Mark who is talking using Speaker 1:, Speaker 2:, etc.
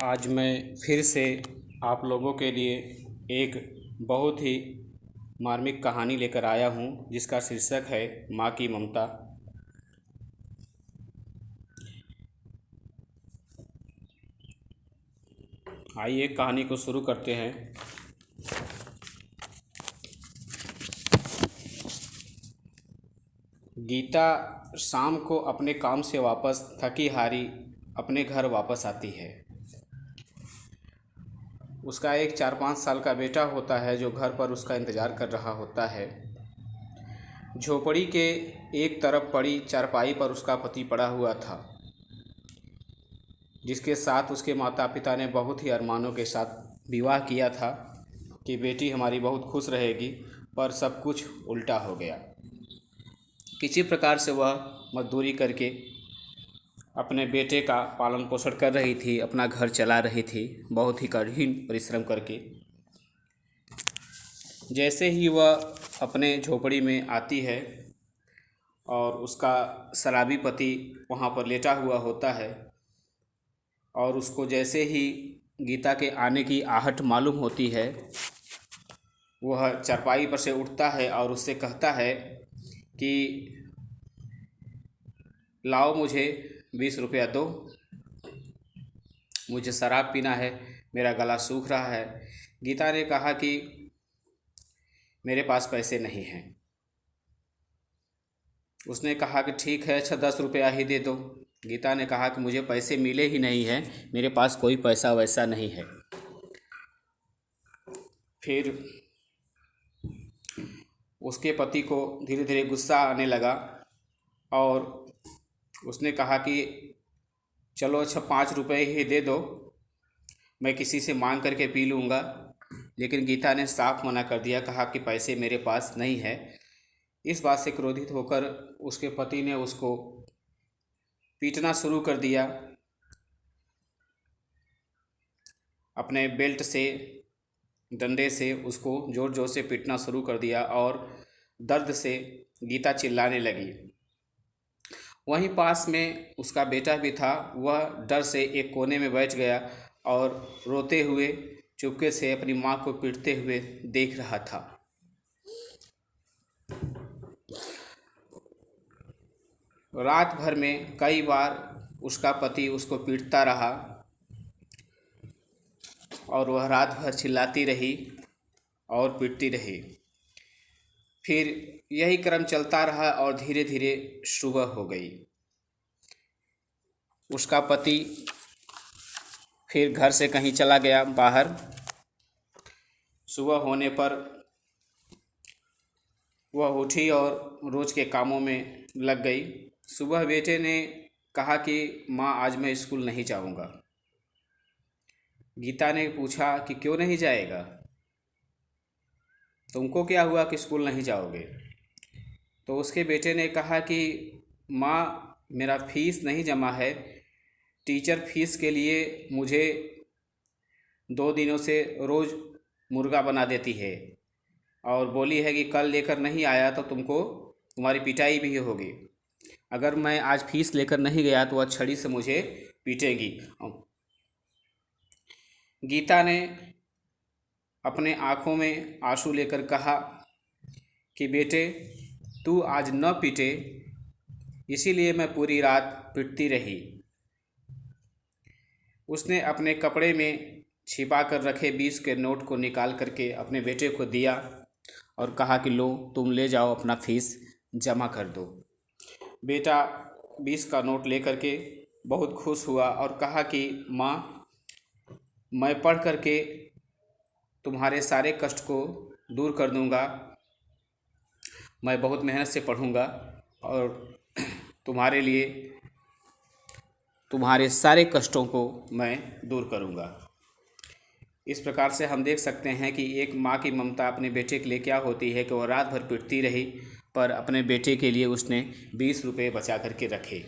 Speaker 1: आज मैं फिर से आप लोगों के लिए एक बहुत ही मार्मिक कहानी लेकर आया हूँ जिसका शीर्षक है माँ की ममता। आइए कहानी को शुरू करते हैं। गीता शाम को अपने काम से वापस थकी हारी अपने घर वापस आती है। उसका एक 4-5 साल का बेटा होता है जो घर पर उसका इंतज़ार कर रहा होता है। झोपड़ी के एक तरफ पड़ी चारपाई पर उसका पति पड़ा हुआ था, जिसके साथ उसके माता पिता ने बहुत ही अरमानों के साथ विवाह किया था कि बेटी हमारी बहुत खुश रहेगी, पर सब कुछ उल्टा हो गया। किसी प्रकार से वह मजदूरी करके अपने बेटे का पालन पोषण कर रही थी, अपना घर चला रही थी, बहुत ही कठिन परिश्रम करके। जैसे ही वह अपने झोपड़ी में आती है और उसका शराबी पति वहाँ पर लेटा हुआ होता है, और उसको जैसे ही गीता के आने की आहट मालूम होती है, वह चारपाई पर से उठता है और उससे कहता है कि लाओ मुझे 20 रुपया दो, मुझे शराब पीना है, मेरा गला सूख रहा है। गीता ने कहा कि मेरे पास पैसे नहीं हैं। उसने कहा कि ठीक है, अच्छा 10 रुपया ही दे दो। गीता ने कहा कि मुझे पैसे मिले ही नहीं हैं, मेरे पास कोई पैसा वैसा नहीं है। फिर उसके पति को धीरे धीरे गुस्सा आने लगा और उसने कहा कि चलो अच्छा 5 रुपये ही दे दो, मैं किसी से मांग करके पी लूँगा। लेकिन गीता ने साफ मना कर दिया, कहा कि पैसे मेरे पास नहीं है। इस बात से क्रोधित होकर उसके पति ने उसको पीटना शुरू कर दिया। अपने बेल्ट से, डंडे से उसको ज़ोर ज़ोर से पीटना शुरू कर दिया और दर्द से गीता चिल्लाने लगी। वहीं पास में उसका बेटा भी था। वह डर से एक कोने में बैठ गया और रोते हुए चुपके से अपनी माँ को पीटते हुए देख रहा था। रात भर में कई बार उसका पति उसको पीटता रहा और वह रात भर चिल्लाती रही और पीटती रही। फिर यही क्रम चलता रहा और धीरे धीरे सुबह हो गई। उसका पति फिर घर से कहीं चला गया बाहर। सुबह होने पर वह उठी और रोज़ के कामों में लग गई। सुबह बेटे ने कहा कि माँ, आज मैं स्कूल नहीं जाऊँगा। गीता ने पूछा कि क्यों नहीं जाएगा, तुमको क्या हुआ कि स्कूल नहीं जाओगे? तो उसके बेटे ने कहा कि माँ, मेरा फीस नहीं जमा है, टीचर फीस के लिए मुझे 2 दिनों से रोज़ मुर्गा बना देती है और बोली है कि कल लेकर नहीं आया तो तुम्हारी पिटाई भी होगी। अगर मैं आज फीस लेकर नहीं गया तो वह छड़ी से मुझे पीटेगी। गीता ने अपने आँखों में आंसू लेकर कहा कि बेटे, तू आज न पीटे, इसीलिए मैं पूरी रात पीटती रही। उसने अपने कपड़े में छिपा कर रखे 20 के नोट को निकाल करके अपने बेटे को दिया और कहा कि लो, तुम ले जाओ, अपना फीस जमा कर दो। बेटा 20 का नोट लेकर के बहुत खुश हुआ और कहा कि माँ, मैं पढ़ करके तुम्हारे सारे कष्ट को दूर कर दूंगा। मैं बहुत मेहनत से पढ़ूंगा और तुम्हारे लिए तुम्हारे सारे कष्टों को मैं दूर करूंगा। इस प्रकार से हम देख सकते हैं कि एक माँ की ममता अपने बेटे के लिए क्या होती है कि वह रात भर पीटती रही, पर अपने बेटे के लिए उसने 20 रुपये बचा करके रखे।